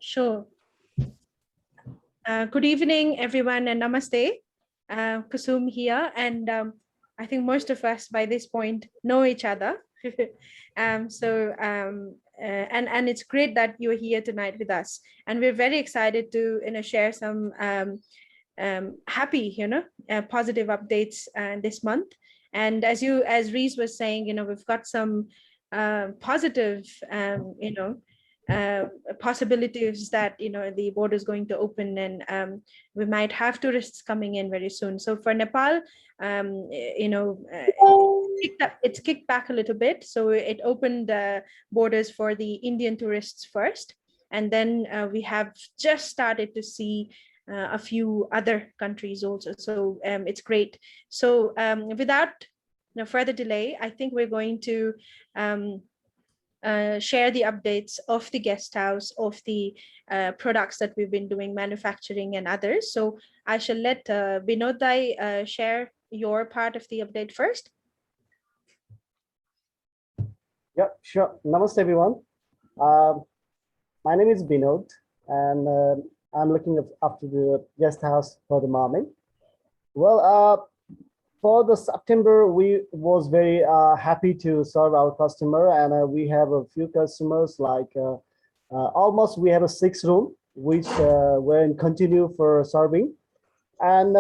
Sure. Good evening, everyone, and namaste. Kusum here, and I think most of us by this point know each other. And it's great that you're here tonight with us, and we're very excited to share some happy, positive updates this month. And as Reese was saying, we've got some positive, possibilities that the border is going to open, and we might have tourists coming in very soon. So for Nepal, it's kicked back a little bit. So it opened borders for the Indian tourists first, and then we have just started to see a few other countries also. So it's great. So without further delay, I think we're going to share the updates of the guest house, of the products that we've been doing, manufacturing and others. So I shall let Binod share your part of the update first. Yeah, sure. Namaste, everyone. My name is Binod, and I'm looking after the guest house for the moment. Well, for the September, we was very happy to serve our customer, and we have a few customers like almost we have a 6 room which we're in continue for serving, and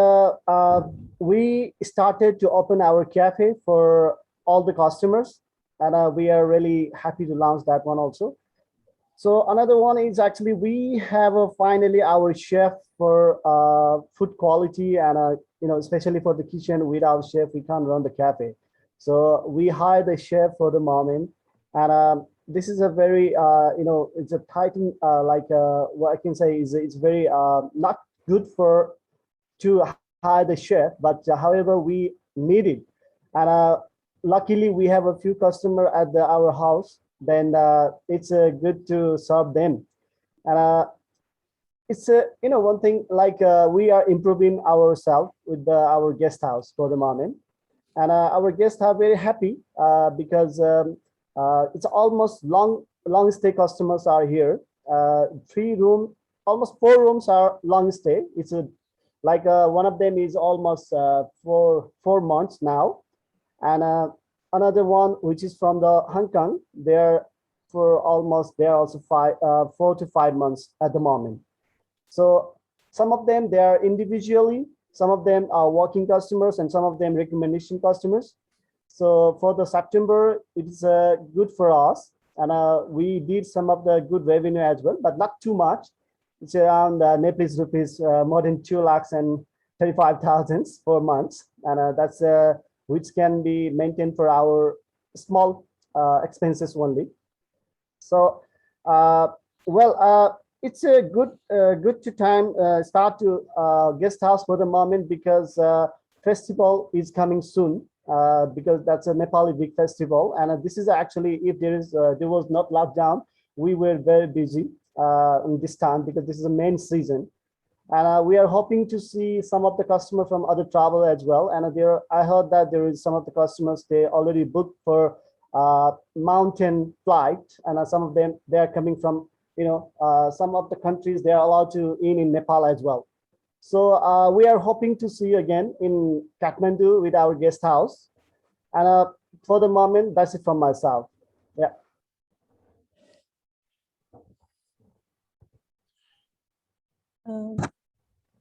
we started to open our cafe for all the customers, and we are really happy to launch that one also. So another one is actually we have finally our chef for food quality, and especially for the kitchen. Without chef we can't run the cafe. So we hired a chef for the moment, and this is a very it's a titan what I can say is it's very not good for to hire the chef, but however we need it, and luckily we have a few customer at our house. Then it's good to serve them, and it's one thing like we are improving ourselves with our guest house for the moment, and our guests are very happy because it's almost long stay customers are here. 3 room, almost 4 rooms are long stay. It's like one of them is almost 4 months now, and another one which is from the Hong Kong, they're also 4 to 5 months at the moment. So some of them, they are individually, some of them are walking customers, and some of them recommendation customers. So for the September, it's good for us, and we did some of the good revenue as well, but not too much. It's around Nepalese rupees more than 2,35,000 per month, and that's which can be maintained for our small expenses only. So, it's a good to time start to guest house for the moment, because festival is coming soon, because that's a Nepali big festival, and this is actually, if there was not lockdown, we were very busy in this time, because this is a main season. And we are hoping to see some of the customers from other travel as well. And I heard that there is some of the customers, they already booked for mountain flight, and some of them, they are coming from, some of the countries they are allowed to in Nepal as well. So we are hoping to see you again in Kathmandu with our guest house. And for the moment, that's it from myself. Yeah.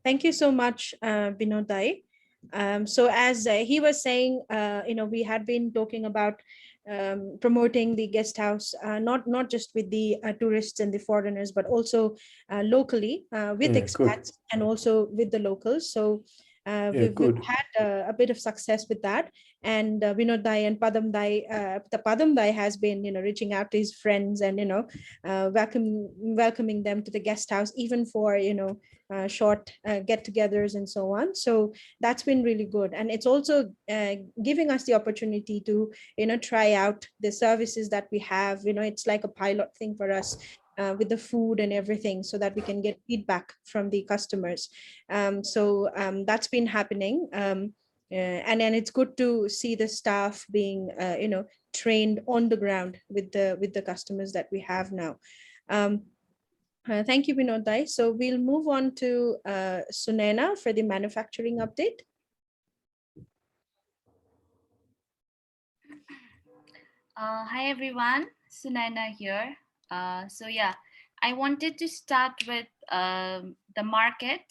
Thank you so much, Binod. So as he was saying, we had been talking about promoting the guest house, not just with the tourists and the foreigners, but also locally with expats and also with the locals. So We've had a bit of success with that, and Binod Dai and Padam Dai, the Padam Dai has been, reaching out to his friends and, welcoming them to the guest house, even for, short get-togethers and so on. So that's been really good, and it's also giving us the opportunity to, try out the services that we have. It's like a pilot thing for us. With the food and everything, so that we can get feedback from the customers. So that's been happening. And then it's good to see the staff being, trained on the ground with the customers that we have now. Thank you, Binod Dai. So we'll move on to Sunaina for the manufacturing update. Hi everyone, Sunaina here. So yeah, I wanted to start with the market.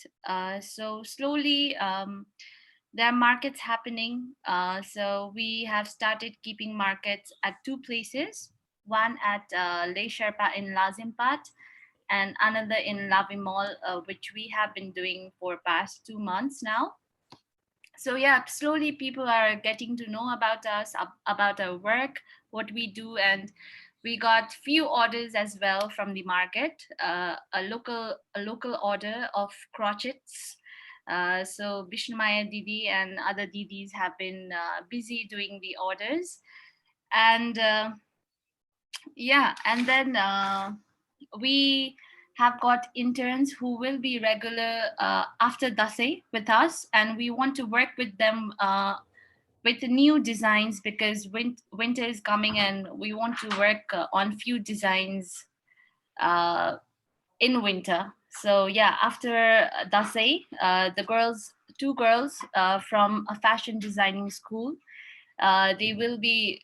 So slowly there are markets happening. So we have started keeping markets at two places, one at Le Sherpa in Lazimpat and another in Lavi Mall, which we have been doing for past 2 months now. So yeah, slowly people are getting to know about us, about our work, what we do, and we got few orders as well from the market. A local order of crochets. So Bishnumaya Didi and other Didis have been busy doing the orders, and yeah, and then we have got interns who will be regular after Dase with us, and we want to work with them with new designs, because winter is coming and we want to work on few designs in winter. So yeah, after Dase, the two girls from a fashion designing school, they will be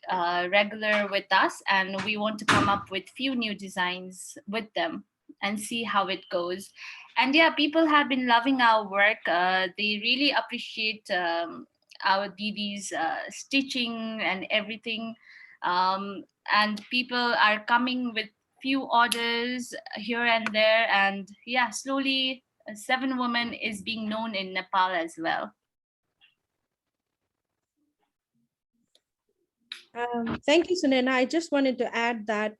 regular with us, and we want to come up with few new designs with them and see how it goes. And yeah, people have been loving our work. They really appreciate our Didi's stitching and everything. And people are coming with few orders here and there. And yeah, slowly Seven Women is being known in Nepal as well. Thank you, Sunaina. I just wanted to add that,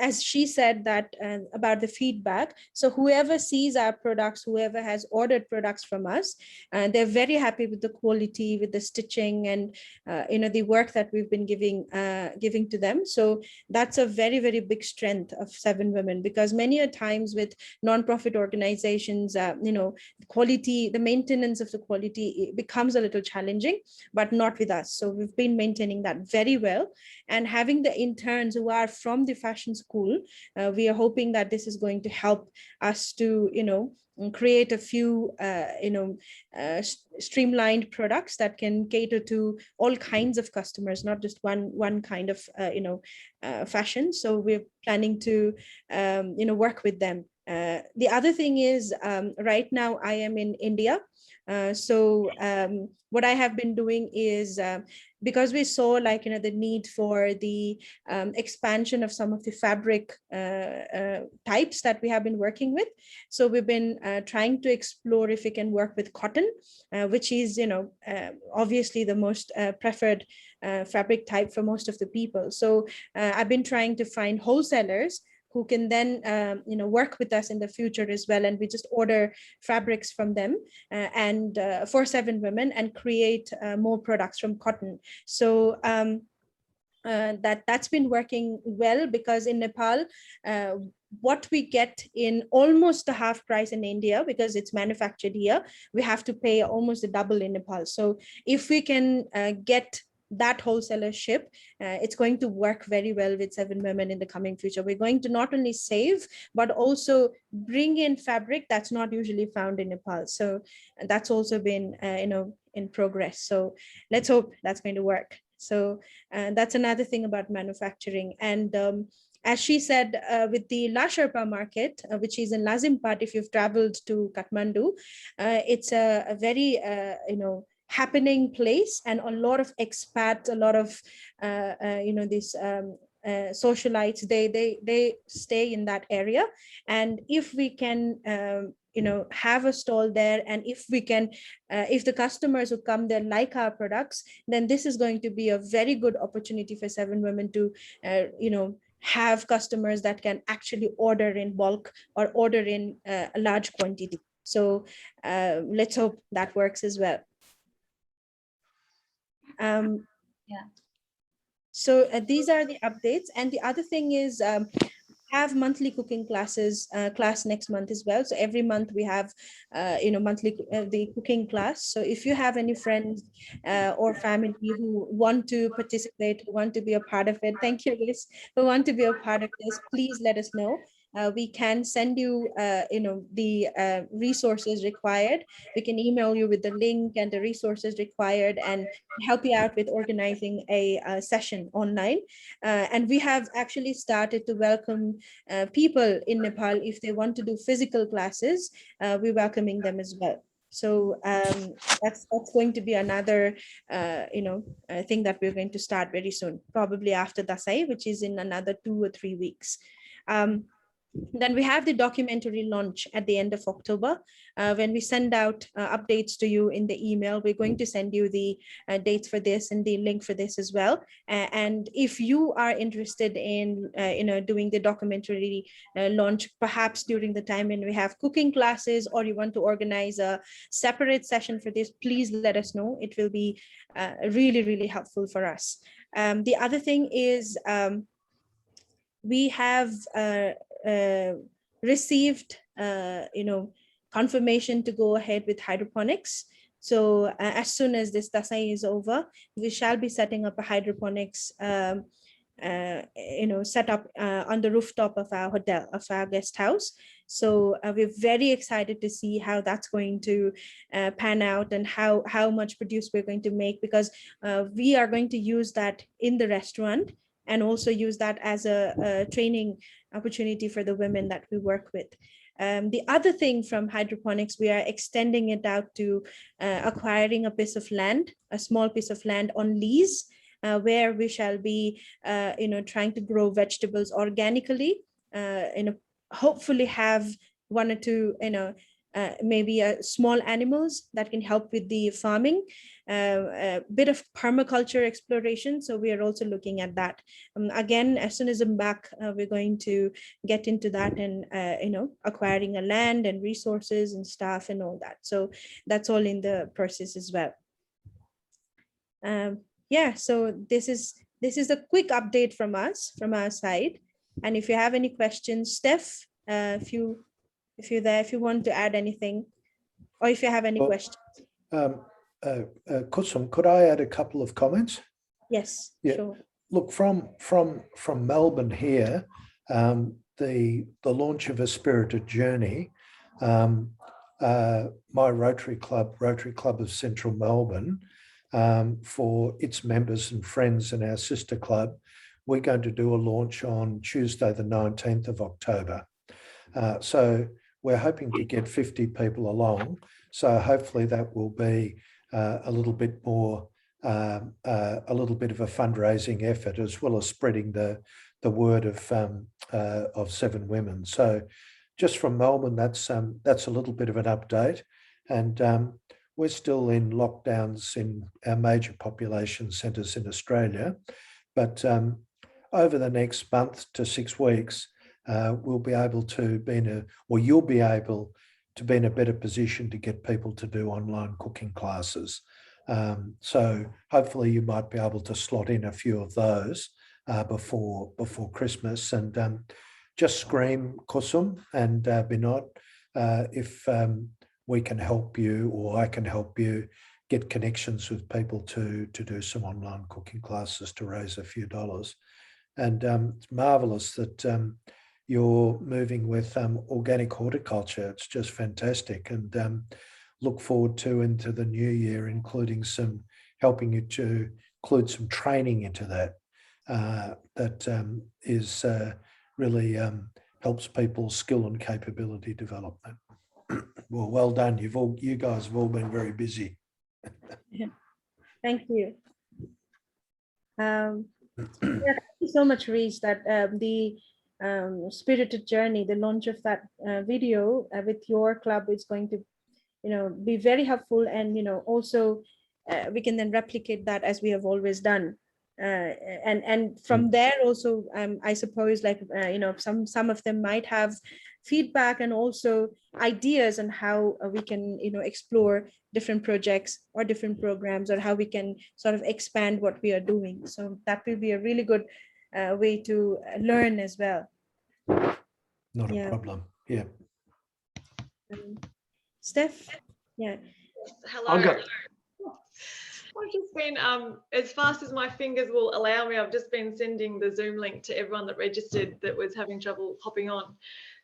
as she said that about the feedback, so whoever sees our products, whoever has ordered products from us, they're very happy with the quality, with the stitching, and the work that we've been giving to them. So that's a very, very big strength of Seven Women, because many a times with non-profit organizations, quality, the maintenance of the quality, it becomes a little challenging, but not with us. So we've been maintaining that very well, and having the interns who are from the fashion school, we are hoping that this is going to help us to create a few streamlined products that can cater to all kinds of customers, not just one kind of fashion. So we're planning to work with them. The other thing is, right now I am in India. So what I have been doing is, because we saw the need for the expansion of some of the fabric types that we have been working with. So we've been trying to explore if we can work with cotton, which is obviously the most preferred fabric type for most of the people. So I've been trying to find wholesalers who can then work with us in the future as well, and we just order fabrics from them and for Seven Women, and create more products from cotton. So that's been working well, because in Nepal, what we get in almost the half price in India, because it's manufactured here, we have to pay almost the double in Nepal. So if we can get that wholesaler ship, it's going to work very well with Seven Women in the coming future. We're going to not only save, but also bring in fabric that's not usually found in Nepal. So that's also been in progress. So let's hope that's going to work. So that's another thing about manufacturing. And as she said, with the La Sherpa market, which is in Lazimpat, if you've traveled to Kathmandu, it's a very happening place, and a lot of expats, a lot of these socialites, they stay in that area. And if we can have a stall there, and if we can, if the customers who come there like our products, then this is going to be a very good opportunity for 7Women to have customers that can actually order in bulk or order in a large quantity. So let's hope that works as well. Yeah. So these are the updates. And the other thing is, have monthly cooking classes, class next month as well. So every month we have, monthly the cooking class. So if you have any friends or family who want to participate, who want to be a part of it, thank you, Liz, who want to be a part of this, please let us know. We can send you, the resources required. We can email you with the link and the resources required and help you out with organizing a session online. And we have actually started to welcome people in Nepal. If they want to do physical classes, we're welcoming them as well. So that's going to be another, thing that we're going to start very soon, probably after Dasai, which is in another 2 or 3 weeks. Then we have the documentary launch at the end of October. When we send out updates to you in the email, we're going to send you the dates for this and the link for this as well. And if you are interested in, doing the documentary launch, perhaps during the time when we have cooking classes, or you want to organize a separate session for this, please let us know. It will be really, really helpful for us. The other thing is, we have received, confirmation to go ahead with hydroponics. So as soon as this Dasai is over, we shall be setting up a hydroponics setup on the rooftop of our hotel, of our guest house. So we're very excited to see how that's going to pan out, and how much produce we're going to make, because we are going to use that in the restaurant, and also use that as a training opportunity for the women that we work with. The other thing from hydroponics, we are extending it out to acquiring a piece of land, a small piece of land on lease, where we shall be, trying to grow vegetables organically, hopefully have 1 or 2, maybe small animals that can help with the farming, a bit of permaculture exploration. So we are also looking at that. Again, as soon as I'm back, we're going to get into that, and acquiring a land and resources and stuff and all that. So that's all in the process as well. Yeah, so this is a quick update from us, from our side. And if you have any questions, Steph, if you're there, if you want to add anything, or if you have any questions. Kusum, could I add a couple of comments? Yes, yeah. Sure. Look, from Melbourne here, the launch of A Spirited Journey, my Rotary Club of Central Melbourne, for its members and friends and our sister club, we're going to do a launch on Tuesday, the 19th of October. So we're hoping to get 50 people along. So hopefully that will be a little bit more, a little bit of a fundraising effort, as well as spreading the word of 7Women. So just from Melbourne, that's a little bit of an update. And we're still in lockdowns in our major population centres in Australia. But over the next month to 6 weeks, we'll be able to be you'll be able to be in a better position to get people to do online cooking classes. So hopefully you might be able to slot in a few of those before Christmas. And just scream, Kusum and Binod, if we can help you, or I can help you get connections with people to do some online cooking classes to raise a few dollars. And it's marvellous that you're moving with organic horticulture. It's just fantastic, and look forward to into the new year, including helping you to include some training into that. That is really helps people's skill and capability development. Well done. You guys have all been very busy. Yeah. Thank you. Yeah, thank you so much, Reese. That the Spirited Journey, the launch of that video with your club is going to, be very helpful. And, also we can then replicate that as we have always done. And from there also, I suppose, like, some of them might have feedback and also ideas on how we can, explore different projects or different programs, or how we can sort of expand what we are doing. So that will be a really good way to learn as well. Not a problem. Yeah. Steph? Yeah. Hello. I've just been, as fast as my fingers will allow me, I've just been sending the Zoom link to everyone that registered that was having trouble hopping on.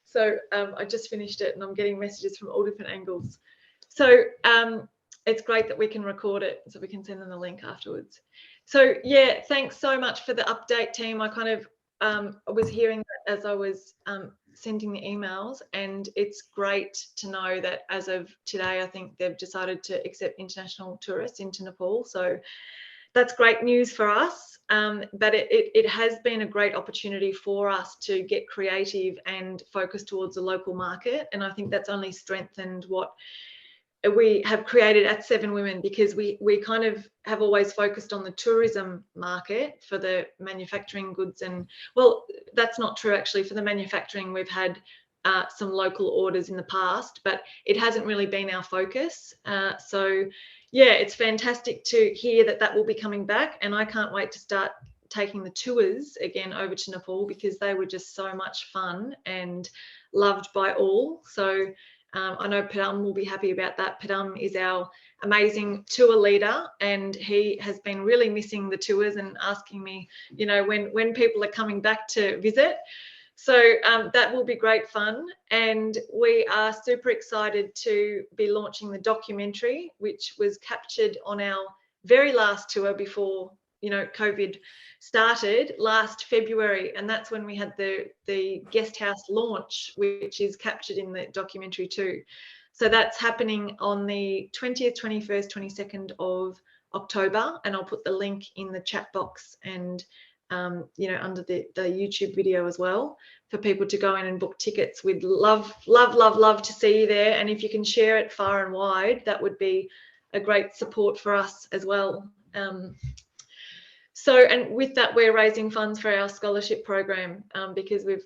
So I just finished it and I'm getting messages from all different angles. So it's great that we can record it so we can send them the link afterwards. So yeah, thanks so much for the update, team. I kind of was hearing that as I was sending the emails, and it's great to know that as of today, I think they've decided to accept international tourists into Nepal. So that's great news for us. But it has been a great opportunity for us to get creative and focus towards the local market. And I think that's only strengthened what we have created at Seven Women, because we kind of have always focused on the tourism market for the manufacturing goods. And well, that's not true actually. For the manufacturing, we've had some local orders in the past, but it hasn't really been our focus. So yeah, it's fantastic to hear that that will be coming back, and I can't wait to start taking the tours again over to Nepal, because they were just so much fun and loved by all. So I know Padam will be happy about that. Padam is our amazing tour leader, and he has been really missing the tours and asking me, when people are coming back to visit. So that will be great fun. And we are super excited to be launching the documentary, which was captured on our very last tour before, COVID started last February. And that's when we had the guest house launch, which is captured in the documentary too. So that's happening on the 20th, 21st, 22nd of October. And I'll put the link in the chat box and under the YouTube video as well, for people to go in and book tickets. We'd love to see you there. And if you can share it far and wide, that would be a great support for us as well. And with that, we're raising funds for our scholarship program, because we've,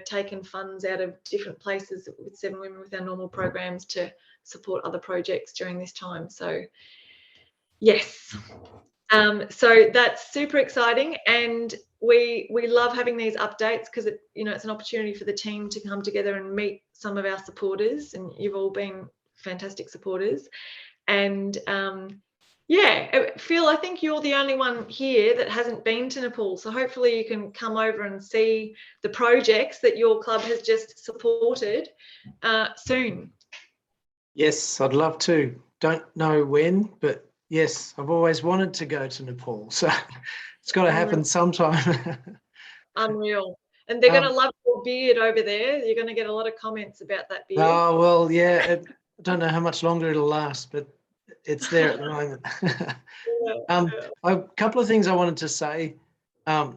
taken funds out of different places with Seven Women with our normal programs to support other projects during this time. So yes. So that's super exciting, and we love having these updates, because it's an opportunity for the team to come together and meet some of our supporters, and you've all been fantastic supporters. And Phil, I think you're the only one here that hasn't been to Nepal, so hopefully you can come over and see the projects that your club has just supported soon. Yes, I'd love to. Don't know when, but yes, I've always wanted to go to Nepal, so it's got to happen sometime. Unreal. And they're going to love your beard over there. You're going to get a lot of comments about that beard. Oh, well, yeah, I don't know how much longer it'll last, but it's there at the moment. A couple of things I wanted to say. It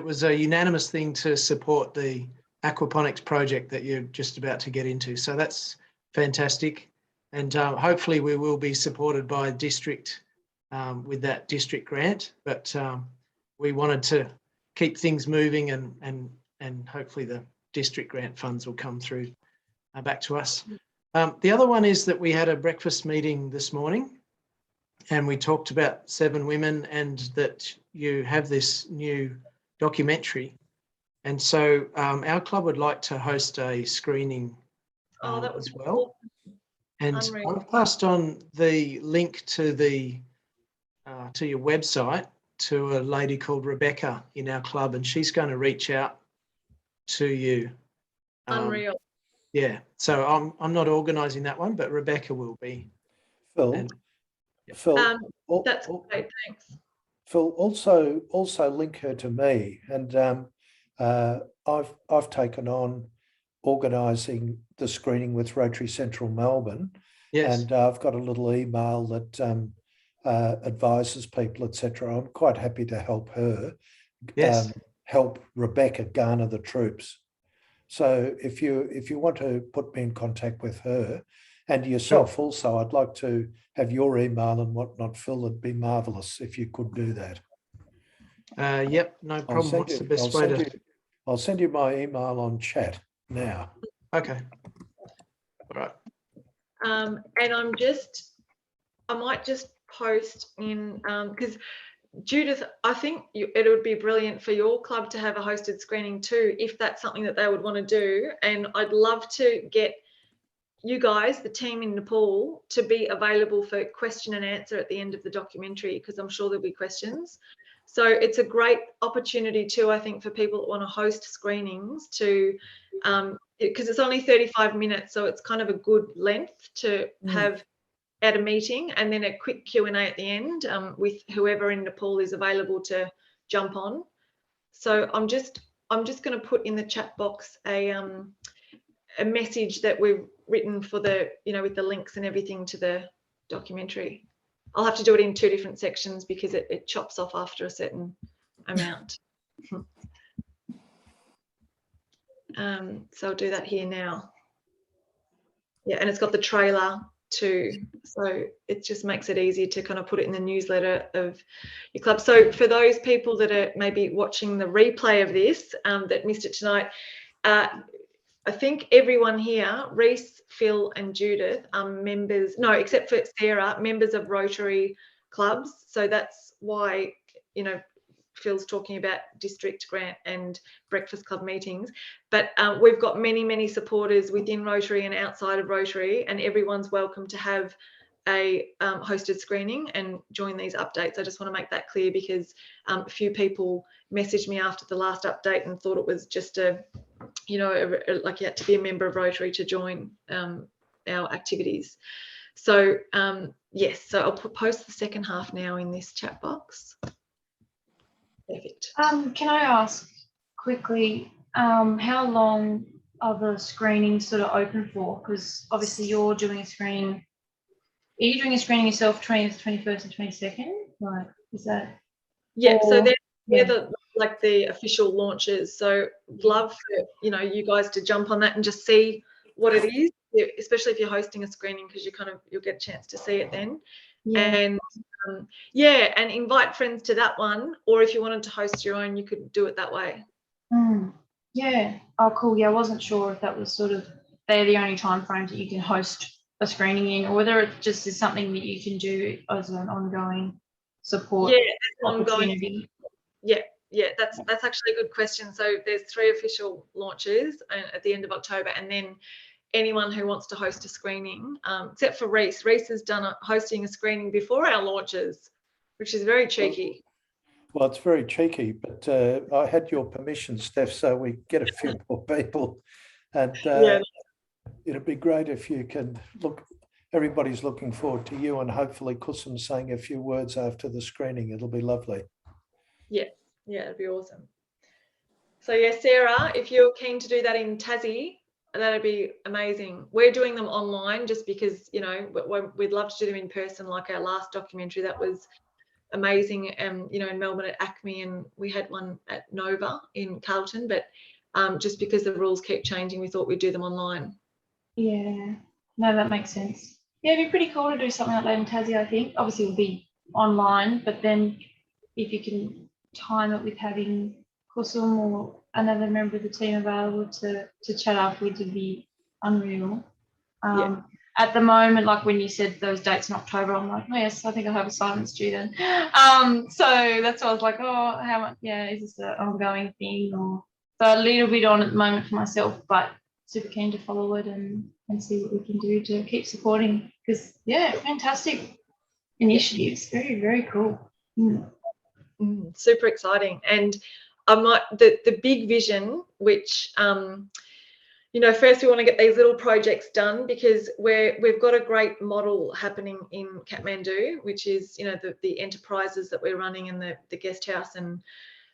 was a unanimous thing to support the aquaponics project that you're just about to get into, so that's fantastic. And hopefully we will be supported by district with that district grant. But we wanted to keep things moving, and hopefully the district grant funds will come through back to us. The other one is that we had a breakfast meeting this morning, and we talked about Seven Women and that you have this new documentary. And so our club would like to host a screening as well. And Unreal. I've passed on the link to your website to a lady called Rebecca in our club, and she's going to reach out to you. Unreal. Yeah, so I'm not organising that one, but Rebecca will be. Phil, that's great. Thanks. Phil, also link her to me, and I've taken on organising the screening with Rotary Central Melbourne. Yes. And I've got a little email that advises people, etc. I'm quite happy to help her. Yes. help Rebecca garner the troops. So if you want to put me in contact with her and yourself also, I'd like to have your email and whatnot, Phil. It'd be marvellous if you could do that. Yep, no problem. What's the best way to... I'll send you my email on chat now. Okay. All right. And I might just post in, because Judith, I think it would be brilliant for your club to have a hosted screening too, if that's something that they would want to do. And I'd love to get you guys, the team in Nepal, to be available for question and answer at the end of the documentary, because I'm sure there'll be questions. So it's a great opportunity too, I think, for people that want to host screenings to, because it's only 35 minutes, so it's kind of a good length to have at a meeting, and then a quick Q&A at the end with whoever in Nepal is available to jump on. So I'm just going to put in the chat box a message that we've written for the, with the links and everything to the documentary. I'll have to do it in 2 different sections because it chops off after a certain amount. So I'll do that here now. Yeah, and it's got the trailer too, so it just makes it easy to kind of put it in the newsletter of your club. So for those people that are maybe watching the replay of this that missed it tonight, I think everyone here, Reese, Phil and Judith, are members, no, except for Sarah, members of Rotary clubs. So that's why, Phil's talking about district grant and breakfast club meetings. But we've got many, many supporters within Rotary and outside of Rotary, and everyone's welcome to have a hosted screening and join these updates. I just want to make that clear because a few people messaged me after the last update and thought it was just like you had to be a member of Rotary to join our activities. So yes, so I'll post the second half now in this chat box. Perfect. Can I ask quickly, how long are the screenings sort of open for? Because obviously you're doing a screening. Are you doing a screening yourself, 20th, 21st, and 22nd? Like, is that? Yeah. Or, so they're the official launches. So love for you guys to jump on that and just see what it is, especially if you're hosting a screening, because you'll get a chance to see it then. Yeah. And and invite friends to that one, or if you wanted to host your own, you could do it that way. Yeah. Oh, cool. Yeah, I wasn't sure if that was sort of they're the only time frames that you can host a screening in, or whether it just is something that you can do as an ongoing support opportunity. Yeah, that's actually a good question. So there's 3 official launches at the end of October, and then anyone who wants to host a screening, except for Reese. Reese has done hosting a screening before our launches, which is very cheeky. Well, it's very cheeky, but I had your permission, Steph, so we get a few more people. And it'd be great if you can look. Everybody's looking forward to you, and hopefully Kusum saying a few words after the screening. It'll be lovely. Yeah, it'd be awesome. So yeah, Sarah, if you're keen to do that in Tassie, that'd be amazing. We're doing them online just because, we'd love to do them in person, like our last documentary. That was amazing, in Melbourne at Acme, and we had one at Nova in Carlton, but just because the rules keep changing, we thought we'd do them online. Yeah, no, that makes sense. Yeah, it'd be pretty cool to do something like that in Tassie, I think. Obviously, it'll be online, but then if you can time it with having Kusum or another member of the team available to chat afterwards would be unreal. At the moment, like when you said those dates in October, I'm like, oh, yes, I think I'll have assignments due then. So that's why I was like, oh, how much? Yeah, is this an ongoing thing? Or so a little bit on at the moment for myself, but super keen to follow it and see what we can do to keep supporting. Because fantastic initiatives, very, very cool. Super exciting. And the big vision, which first we want to get these little projects done, because we've got a great model happening in Kathmandu, which is the enterprises that we're running and the guest house and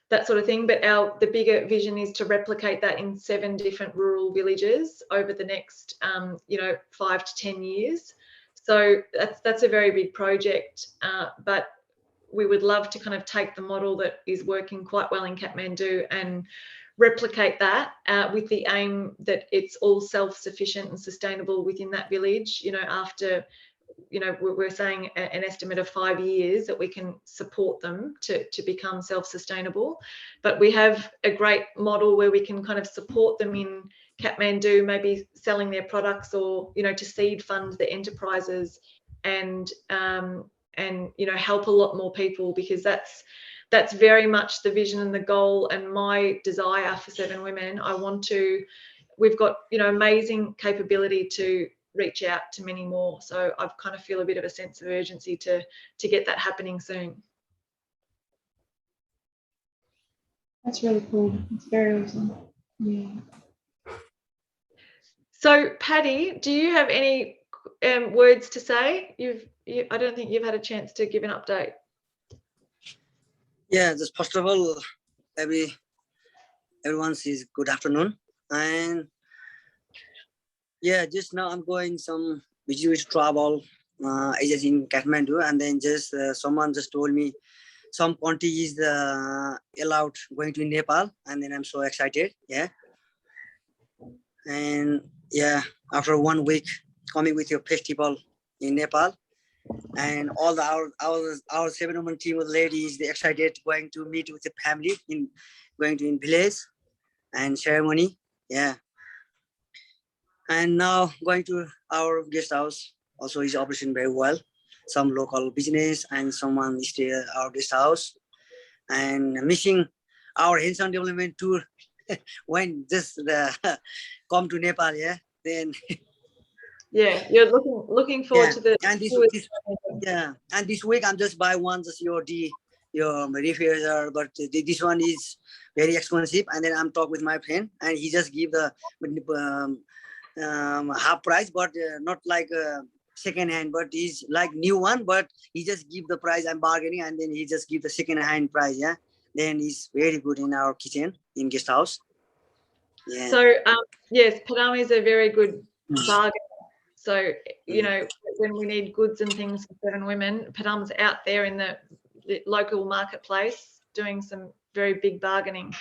that sort of thing. But the bigger vision is to replicate that in 7 different rural villages over the next 5 to 10 years. So that's a very big project, but we would love to kind of take the model that is working quite well in Kathmandu and replicate that with the aim that it's all self-sufficient and sustainable within that village. You know, after, you know, we're saying an estimate of 5 years that we can support them to become self-sustainable. But we have a great model where we can kind of support them in Kathmandu, maybe selling their products, or, you know, to seed fund the enterprises and you know, help a lot more people, because that's very much the vision and the goal and my desire for Seven Women. We've got, you know, amazing capability to reach out to many more. So I kind of feel a bit of a sense of urgency to get that happening soon. That's really cool. It's very awesome. Yeah. So Paddy, do you have any words to say? I don't think you've had a chance to give an update. Yeah, just first of all, everyone says good afternoon. And yeah, just now I'm going some business travel agents in Kathmandu, and then just someone just told me some country is allowed going to Nepal, and then I'm so excited. Yeah. And yeah, after 1 week coming with your festival in Nepal, and all our Seven Women team of ladies, they excited going to meet with the family in village and ceremony. Yeah. And now going to our guest house also is operating very well. Some local business and someone stay at our guest house, and missing our hands-on development tour when just come to Nepal. Yeah, then. Yeah, you're looking forward to the. And this week I'm just buy one just your refrigerator, but this one is very expensive. And then I'm talk with my friend, and he just give the half price, but not like second hand, but he's like new one, but he just give the price. I'm bargaining, and then he just give the second hand price. Yeah, then he's very good in our kitchen in guest house. Yeah. So yes, Padam is a very good bargain. So, you know, when we need goods and things for Seven Women, Padam's out there in the local marketplace doing some very big bargaining.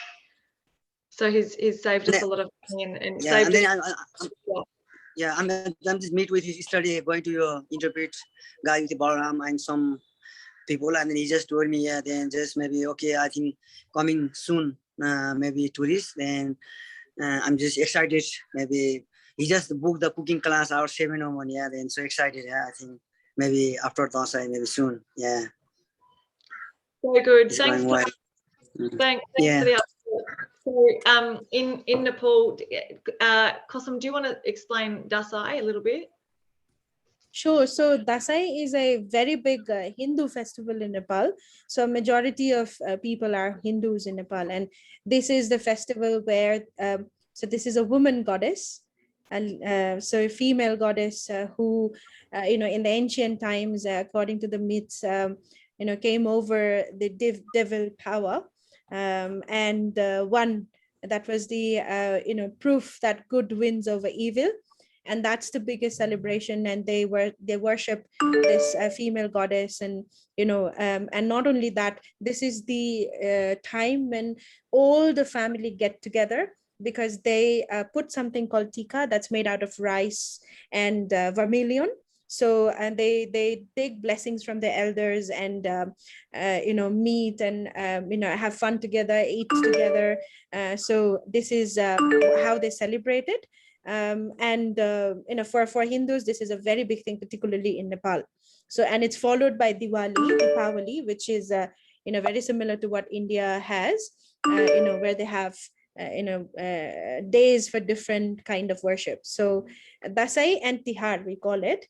So he's saved us a lot of money and yeah, saved and then I'm just meet with his study, going to interpret guy with the Balaram and some people, and then he just told me, yeah, then just maybe, okay, I think coming soon, maybe tourists, then I'm just excited. Maybe he just booked the cooking class, our 7 women. Yeah, then so excited. Yeah, I think maybe after Dasai, maybe soon. Yeah. Very good. It's Thanks. well. Thanks Yeah. for the update. So in Nepal, Kosam, do you want to explain Dasai a little bit? Sure. So Dasai is a very big Hindu festival in Nepal. So a majority of people are Hindus in Nepal, and this is the festival where so this is a woman goddess, and so a female goddess who you know, in the ancient times, according to the myths, you know, came over the devil power, and won. That was the you know, proof that good wins over evil. And that's the biggest celebration, and they worship this female goddess. And you know, and not only that, this is the time when all the family get together, because they put something called tikka that's made out of rice and vermilion. So, and they take blessings from the elders, and you know, meet and you know, have fun together, eat together. So this is how they celebrate it. And you know, for Hindus, this is a very big thing, particularly in Nepal. So, and it's followed by Diwali, which is you know, very similar to what India has, you know, where they have you know, days for different kind of worship. So Dasai and Tihar, we call it,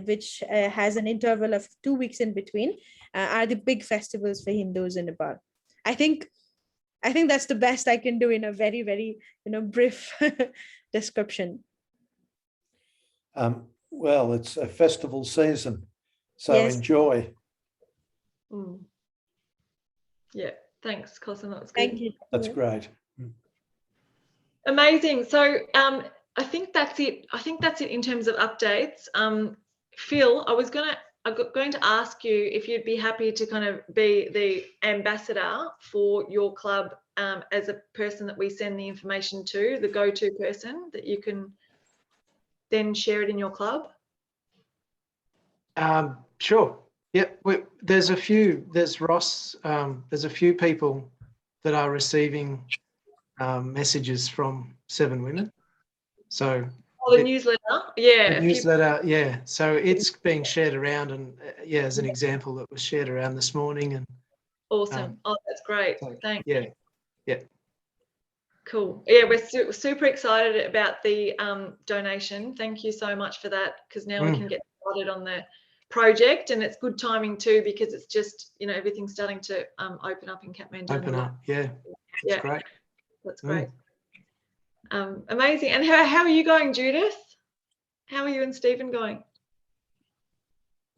which has an interval of 2 weeks in between, are the big festivals for Hindus in Nepal. I think that's the best I can do in a very, very, you know, brief description. Well, it's a festival season, so Yes. Enjoy. Yeah, thanks, Kosam. That was good. Thank you. That's great. Amazing. So I think that's it. In terms of updates. Phil, I going to ask you if you'd be happy to kind of be the ambassador for your club as a person that we send the information to, the go-to person that you can then share it in your club. Sure. Yeah, there's Ross, there's a few people that are receiving messages from 7 Women. So the newsletter, yeah. The newsletter, yeah. So it's being shared around, and yeah, as an example, it was shared around this morning. And awesome. That's great. So, thanks. Yeah. Cool. Yeah, we're super excited about the donation. Thank you so much for that, because now we can get started on the project, and it's good timing too, because it's just, you know, everything's starting to open up in Kathmandu. Open up, yeah. That's great. That's great. Amazing. And how are you going, Judith? How are you and Stephen going?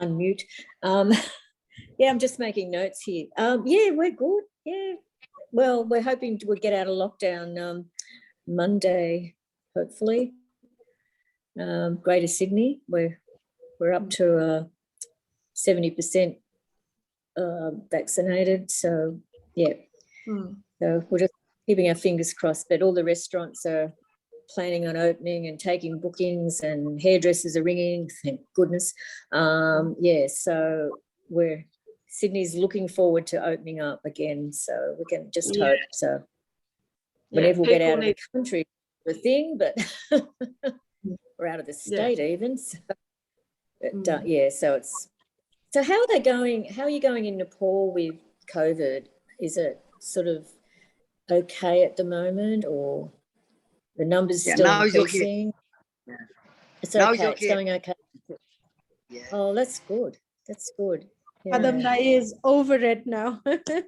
Unmute. Yeah, I'm just making notes here. Yeah, we're good. Yeah. Well, we're hoping we'll get out of lockdown Monday, hopefully. Greater Sydney, we're up to 70% vaccinated. So yeah. So we're just keeping our fingers crossed. But all the restaurants are planning on opening and taking bookings, and hairdressers are ringing, thank goodness. Yeah, so Sydney's looking forward to opening up again, so we can just hope. So whenever we get out of the country, the thing, but we're out of the state even. So, but, yeah, so how are they going? How are you going in Nepal with COVID? Is it sort of okay at the moment, or the numbers still increasing? Okay. It's okay. It's going okay. Yeah. Oh, that's good. That's good. Padam is over it now. I think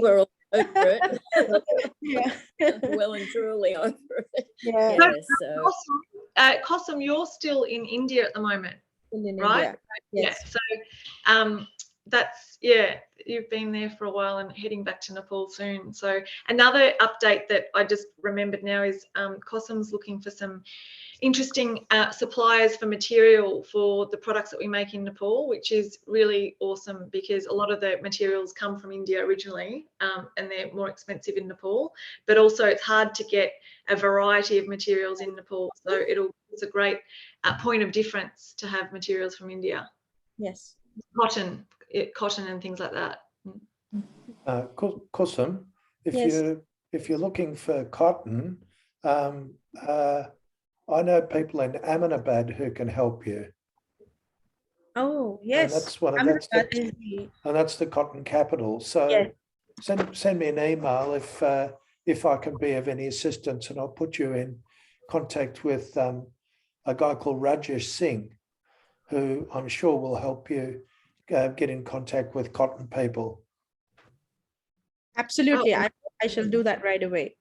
we're all over it. Yeah. Well and truly over it. Yeah. So. Kosam, you're still in India at the moment, right? India. Yes. Yeah. So that's, you've been there for a while and heading back to Nepal soon. So another update that I just remembered now is Kosam's looking for some interesting suppliers for material for the products that we make in Nepal, which is really awesome, because a lot of the materials come from India originally, and they're more expensive in Nepal, but also it's hard to get a variety of materials in Nepal. So it's a great point of difference to have materials from India. Yes. Cotton and things like that. Kosam, if you're looking for cotton, I know people in Ahmedabad who can help you. Oh yes, and that's the cotton capital. So send me an email if I can be of any assistance, and I'll put you in contact with a guy called Rajesh Singh, who I'm sure will help you get in contact with cotton people. Absolutely, I shall do that right away.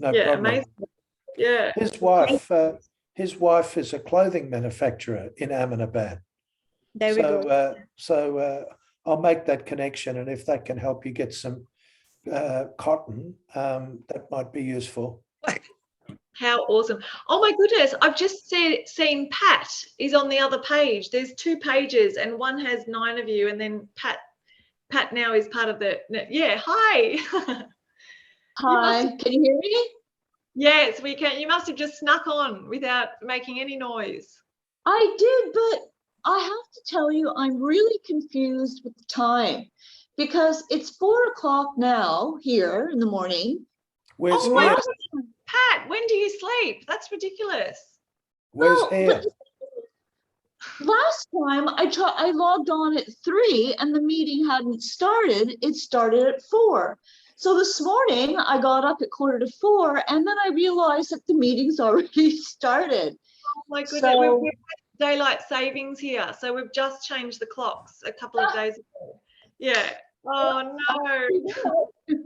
No problem. Amazing. Yeah. His wife is a clothing manufacturer in Ahmedabad. There we go. So I'll make that connection, and if that can help you get some cotton, that might be useful. How awesome. Oh my goodness, I've just seen Pat is on the other page. There's 2 pages and one has 9 of you, and then Pat now is part of the, hi. Hi, can you hear me? Yes, we can. You must have just snuck on without making any noise. I did, but I have to tell you, I'm really confused with the time, because it's 4 o'clock now here in the morning. Where's my God. Pat, when do you sleep? That's ridiculous. Where's Air? Last time I logged on at 3 and the meeting hadn't started. It started at 4. So this morning I got up at 3:45, and then I realized that the meeting's already started. Oh my goodness, we've daylight savings here, so we've just changed the clocks a couple of days ago. Yeah. Oh no.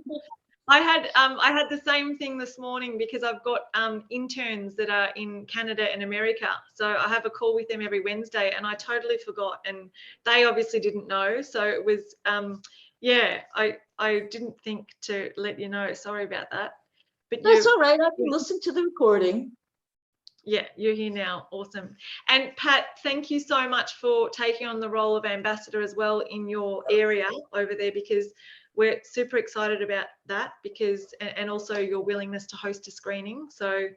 I had the same thing this morning, because I've got interns that are in Canada and America. So I have a call with them every Wednesday, and I totally forgot, and they obviously didn't know. So it was I didn't think to let you know. Sorry about that. But that's all right. I can listen to the recording. Yeah, you're here now. Awesome. And Pat, thank you so much for taking on the role of ambassador as well in your area over there, because we're super excited about that, because and also your willingness to host a screening. So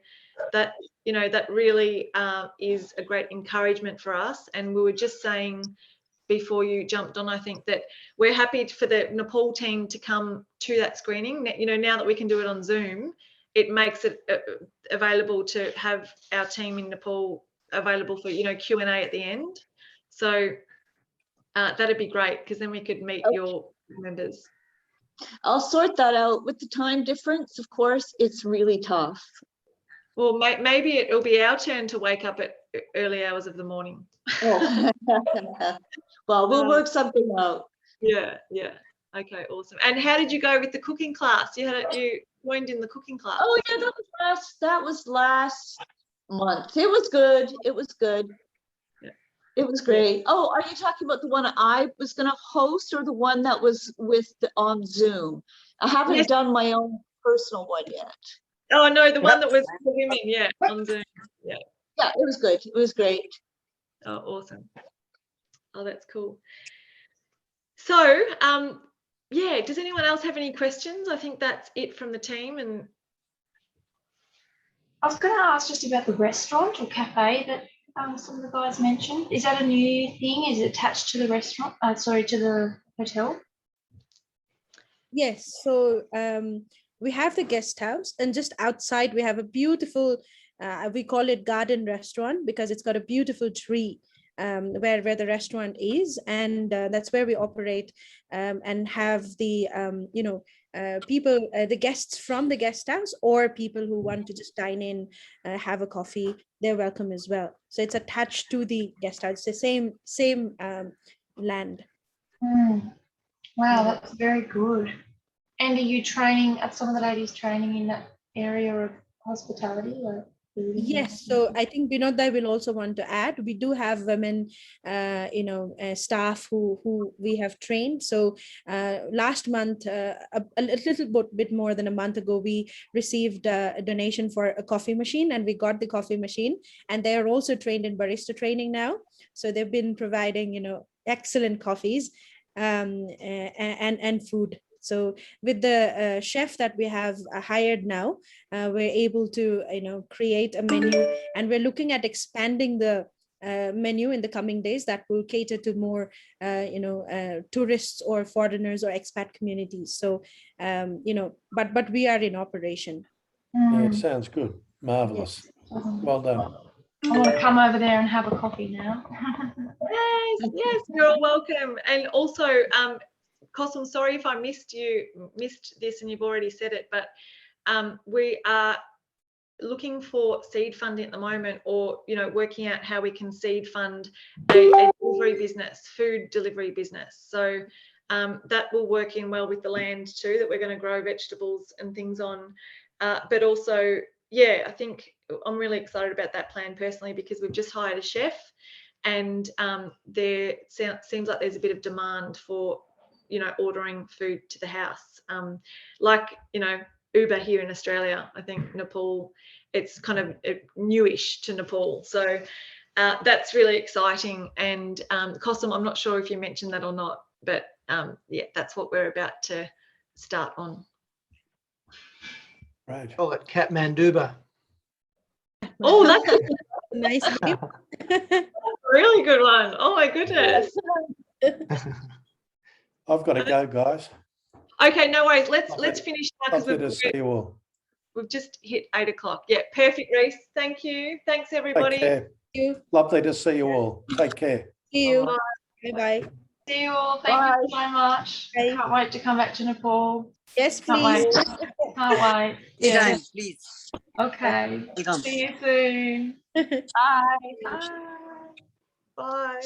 that, you know, that really is a great encouragement for us. And we were just saying before you jumped on, I think that we're happy for the Nepal team to come to that screening. You know, now that we can do it on Zoom, it makes it available to have our team in Nepal available for, you know, Q&A at the end. So that'd be great, because then we could meet your members. I'll sort that out. With the time difference, of course, it's really tough. Well, maybe it'll be our turn to wake up at early hours of the morning. Oh. Well, we'll work something out. Yeah, yeah. Okay, awesome. And how did you go with the cooking class? You joined in the cooking class. Oh yeah, that was last month. It was good. It was good. Yeah. It was great. Oh, are you talking about the one I was going to host, or the one that was on Zoom? I haven't done my own personal one yet. Oh no, the one that was for women, yeah, on Zoom. Yeah. Yeah, it was good. It was great. Oh, awesome. Oh, that's cool. So, yeah, does anyone else have any questions? I think that's it from the team. And I was going to ask just about the restaurant or cafe that some of the guys mentioned. Is that a new thing? Is it attached to the restaurant? Sorry, to the hotel? Yes. So we have the guest house, and just outside we have a beautiful, we call it garden restaurant, because it's got a beautiful tree where the restaurant is, and that's where we operate and have the people, the guests from the guest house, or people who want to just dine in, have a coffee, they're welcome as well. So it's attached to the guest house, the same land. Wow, that's very good. And are you training, are some of the ladies training in that area of hospitality? Or yes, so I think Binod will also want to add, we do have women, staff who we have trained. So last month, a little bit more than a month ago, we received a donation for a coffee machine, and we got the coffee machine, and they are also trained in barista training now. So they've been providing, excellent coffees and food. So with the chef that we have hired now, we're able to, create a menu, and we're looking at expanding the menu in the coming days that will cater to more, tourists or foreigners or expat communities. So, but we are in operation. Yeah, sounds good. Marvelous. Yes. Well done. I want to come over there and have a coffee now. yes, you're all welcome. And also, Cosm, sorry if I missed this and you've already said it, but we are looking for seed funding at the moment, or working out how we can seed fund a delivery business, food delivery business. So that will work in well with the land too, that we're going to grow vegetables and things on. But also, yeah, I think I'm really excited about that plan personally, because we've just hired a chef, and there seems like there's a bit of demand for ordering food to the house, like Uber here in Australia. I think Nepal, it's kind of newish to Nepal, so that's really exciting. And Cosm, I'm not sure if you mentioned that or not, but yeah, that's what we're about to start on. Right. Call it Kathmanduba. Oh, that's a nice name. Really good one. Oh my goodness. I've got to go, guys. Okay, no worries. Let's finish now, Lovely to see you all. We've just hit 8 o'clock. Yeah, perfect, Reese. Thank you. Thanks, everybody. Take care. Thank you. Lovely to see you all. Take care. See you. Bye. Bye. See you all. Thank you so much. Bye. Can't wait to come back to Nepal. Yes, Can't please. wait. Can't wait. Anytime, please. Okay. Welcome. See you soon. Bye. Bye. Bye.